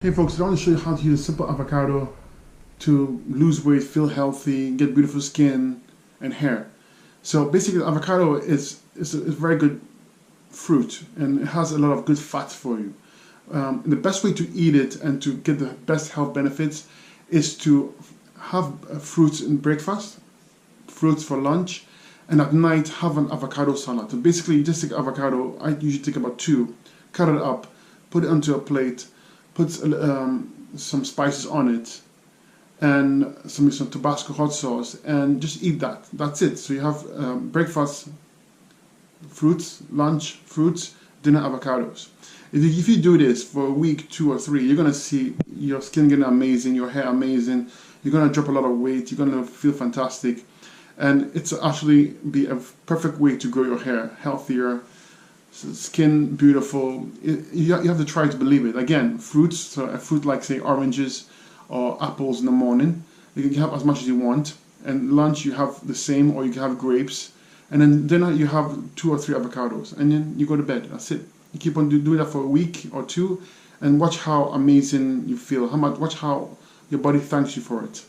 Hey folks, I want to show you how to use a simple avocado to lose weight, feel healthy, get beautiful skin and hair. So basically avocado is a very good fruit and it has a lot of good fats for you. The best way to eat it and to get the best health benefits is to have fruits in breakfast, fruits for lunch, and at night have an avocado salad. So basically you just take avocado, I usually take about two, cut it up, put it onto a plate, put some spices on it, and some Tabasco hot sauce, and just eat that. That's it. So you have breakfast, fruits, lunch, fruits, dinner, avocados. If you do this for a week, 2 or 3, you're gonna see your skin getting amazing, your hair amazing. You're gonna drop a lot of weight. You're gonna feel fantastic, and it's actually be a perfect way to grow your hair healthier. Skin beautiful. You have to try to believe it. Again, fruits, so a fruit like say oranges or apples in the morning, you can have as much as you want, and lunch you have the same, or you can have grapes, and then dinner you have 2 or 3 avocados, and then you go to bed. That's it. You keep on doing that for a week or 2, and watch how amazing you feel. Watch how your body thanks you for it.